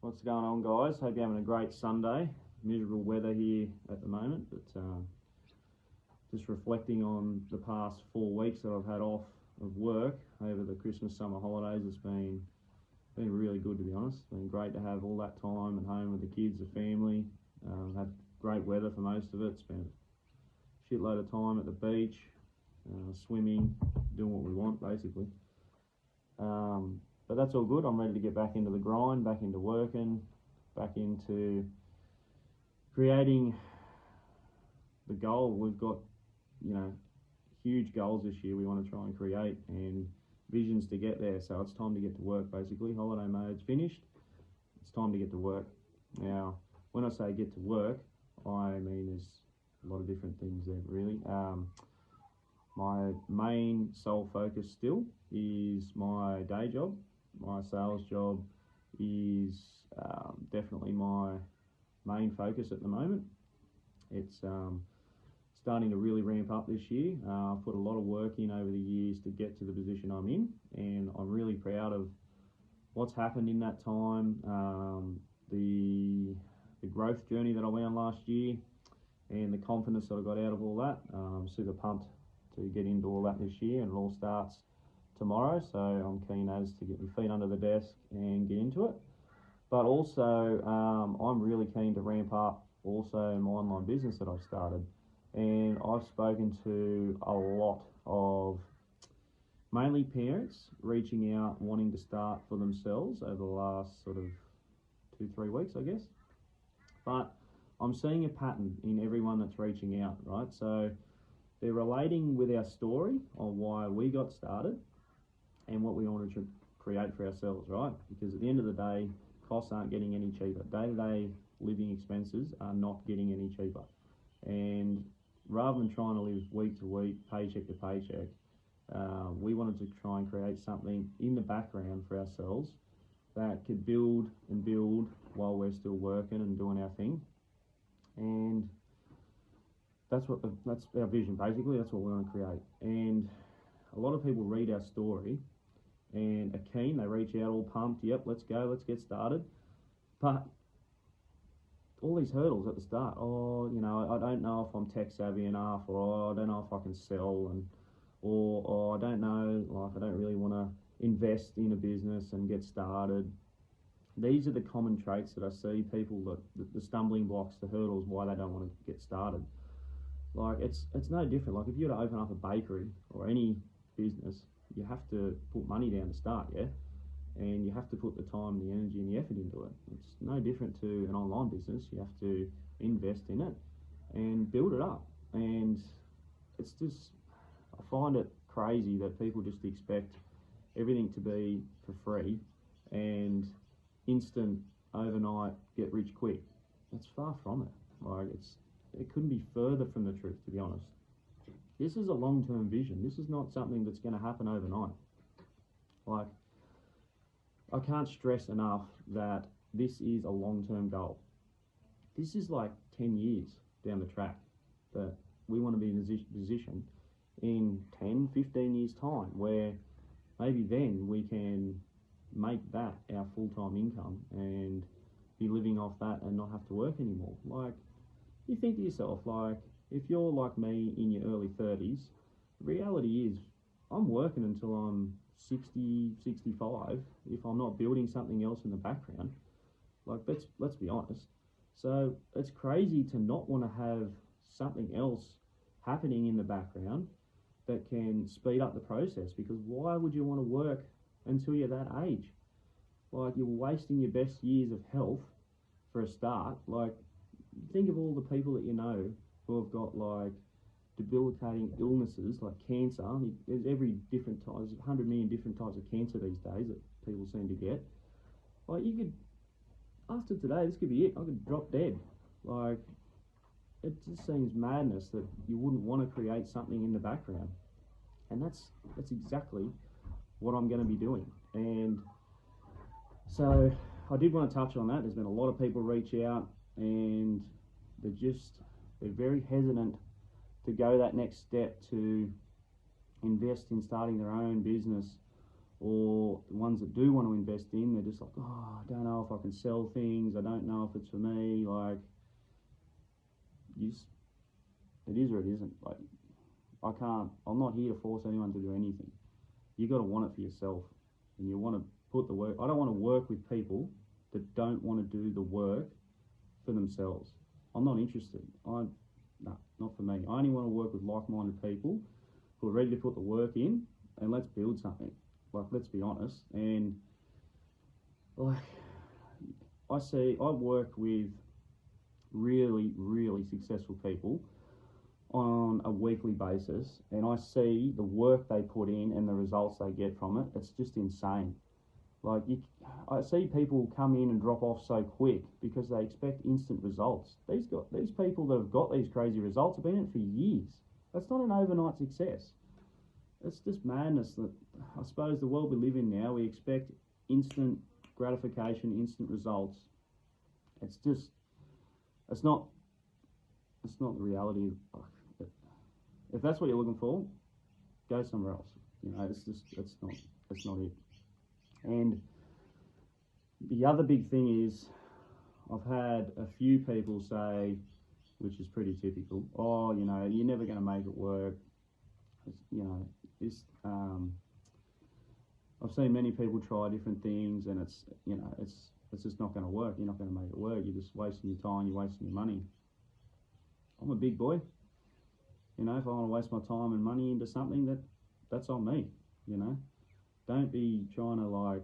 What's going on, guys? Hope you're having a great Sunday. Miserable weather here at the moment, but just reflecting on the past 4 weeks that I've had off of work over the Christmas summer holidays. It's been really good, to be honest. It's been great to have all that time at home with the kids, the family. Had great weather for most of it. Spent a shitload of time at the beach, swimming, doing what we want, basically. But that's all good. I'm ready to get back into the grind, back into working, back into creating the goal. We've got, huge goals this year we want to try and create and visions to get there. So it's time to get to work, basically. Holiday mode's finished. It's time to get to work. Now, when I say get to work, I mean there's a lot of different things there, really. My main sole focus still is my day job. My sales job is definitely my main focus at the moment. It's starting to really ramp up this year. I've put a lot of work in over the years to get to the position I'm in, and I'm really proud of what's happened in that time, the growth journey that I went on last year, and the confidence that I got out of all that. I'm super pumped to get into all that this year, and it all starts tomorrow, so I'm keen as to get my feet under the desk and get into it. But also, I'm really keen to ramp up also my online business that I've started, and I've spoken to a lot of mainly parents reaching out, wanting to start for themselves over the last sort of 2-3 weeks, I guess. But I'm seeing a pattern in everyone that's reaching out, right? So they're relating with our story on why we got started and what we wanted to create for ourselves, right? Because at the end of the day, costs aren't getting any cheaper. Day-to-day living expenses are not getting any cheaper. And rather than trying to live week to week, paycheck to paycheck, we wanted to try and create something in the background for ourselves that could build and build while we're still working and doing our thing. And that's our vision, basically. That's what we want to create. And a lot of people read our story and are keen. They reach out all pumped. Yep, let's go, let's get started. But all these hurdles at the start. Oh, I don't know if I'm tech savvy enough, or I don't know if I can sell, or I don't know, I don't really want to invest in a business and get started. These are the common traits that I see people, the stumbling blocks, the hurdles, why they don't want to get started. It's no different. If you were to open up a bakery or any business, you have to put money down to start, yeah? And you have to put the time, the energy, and the effort into it. It's no different to an online business. You have to invest in it and build it up. And it's just, I find it crazy that people just expect everything to be for free and instant, overnight, get rich quick. That's far from it. It couldn't be further from the truth, to be honest. This is a long-term vision. This is not something that's going to happen overnight. I can't stress enough that this is a long-term goal. This is 10 years down the track that we want to be in a position in 10, 15 years' time where maybe then we can make that our full-time income and be living off that and not have to work anymore. You think to yourself, if you're like me in your early 30s, the reality is I'm working until I'm 60, 65 if I'm not building something else in the background. Let's be honest. So it's crazy to not want to have something else happening in the background that can speed up the process, because why would you want to work until you're that age? You're wasting your best years of health for a start. Think of all the people that you know who have got debilitating illnesses like cancer. There's every different type. There's 100 million different types of cancer these days that people seem to get. You could, after today, this could be it. I could drop dead. It just seems madness that you wouldn't want to create something in the background. And that's exactly what I'm going to be doing. And so I did want to touch on that. There's been a lot of people reach out, and they're very hesitant to go that next step to invest in starting their own business or the ones that do want to invest in, they're just like, oh, I don't know if I can sell things, I don't know if it's for me. Like, it is or it isn't. Like, I'm not here to force anyone to do anything. You got to want it for yourself, and you want to put the work. I don't want to work with people that don't want to do the work for themselves. I'm not interested. No, not for me. I only want to work with like-minded people who are ready to put the work in, and let's build something. Like, let's be honest. And like, I work with really, really successful people on a weekly basis, and I see the work they put in and the results they get from it. It's just insane. Like, I see people come in and drop off so quick because they expect instant results. These people that have got these crazy results have been in it for years. That's not an overnight success. It's just madness that, I suppose, the world we live in now, we expect instant gratification, instant results. It's not the reality. If that's what you're looking for, go somewhere else. You know, it's not it. And the other big thing is, I've had a few people say, which is pretty typical, oh, you know, you're never going to make it work. I've seen many people try different things, and it's just not going to work. You're not going to make it work. You're just wasting your time. You're wasting your money. I'm a big boy. You know, if I want to waste my time and money into something, that's on me. You know, don't be trying to like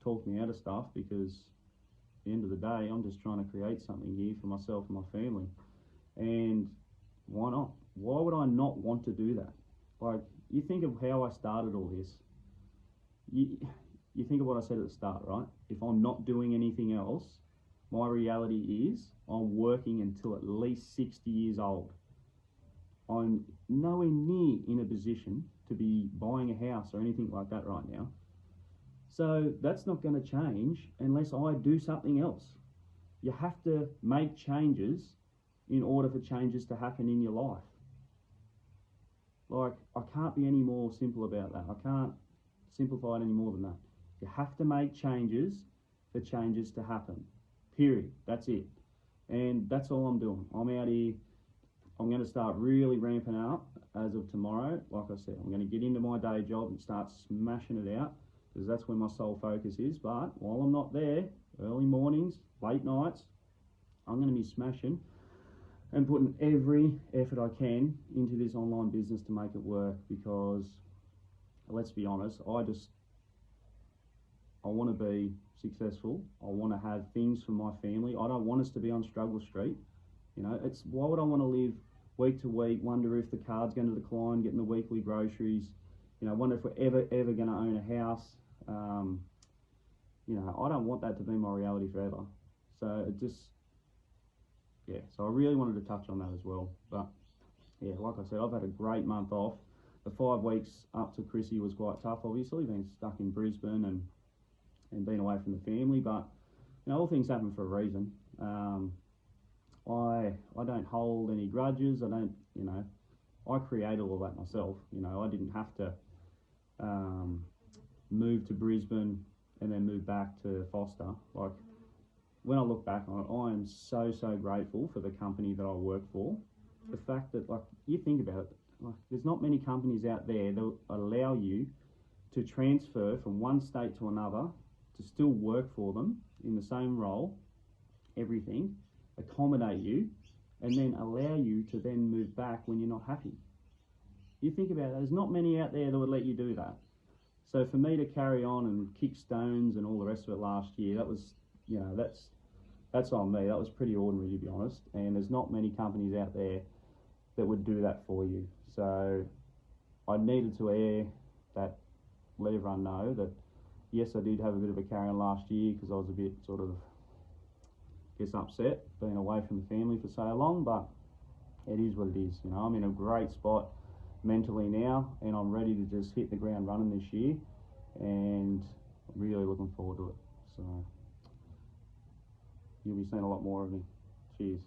talk me out of stuff, because at the end of the day, I'm just trying to create something here for myself and my family. And why not? Why would I not want to do that? Like, you think of how I started all this. You think of what I said at the start, right? If I'm not doing anything else, my reality is I'm working until at least 60 years old. I'm nowhere near in a position to be buying a house or anything like that right now. So that's not going to change unless I do something else. You have to make changes in order for changes to happen in your life. Like, I can't be any more simple about that. I can't simplify it any more than that. You have to make changes for changes to happen. Period. That's it. And that's all I'm doing. I'm out here. I'm going to start really ramping up as of tomorrow. Like I said, I'm going to get into my day job and start smashing it out, because that's where my sole focus is. But while I'm not there, early mornings, late nights, I'm going to be smashing and putting every effort I can into this online business to make it work, because let's be honest, I want to be successful. I want to have things for my family. I don't want us to be on struggle street. You know, why would I want to live week to week, wonder if the card's going to decline, getting the weekly groceries, you know, wonder if we're ever going to own a house. You know, I don't want that to be my reality forever. So so I really wanted to touch on that as well. But yeah, like I said, I've had a great month off. The 5 weeks up to Chrissy was quite tough, obviously, being stuck in Brisbane and being away from the family. But, you know, all things happen for a reason. I don't hold any grudges. I created all that myself. You know, I didn't have to move to Brisbane and then move back to Foster. Like, when I look back on it, I am so grateful for the company that I work for. The fact that, like, you think about it, like, there's not many companies out there that allow you to transfer from one state to another, to still work for them in the same role, everything, accommodate you, and then allow you to then move back when you're not happy. You think about it, there's not many out there that would let you do that. So for me to carry on and kick stones and all the rest of it last year, that was, you know, that's on me. That was pretty ordinary, to be honest. And there's not many companies out there that would do that for you. So I needed to let everyone know that, yes, I did have a bit of a carry on last year, because I was a bit sort of, upset being away from the family for so long, but it is what it is. You know, I'm in a great spot mentally now, and I'm ready to just hit the ground running this year, and I'm really looking forward to it. So you'll be seeing a lot more of me. Cheers.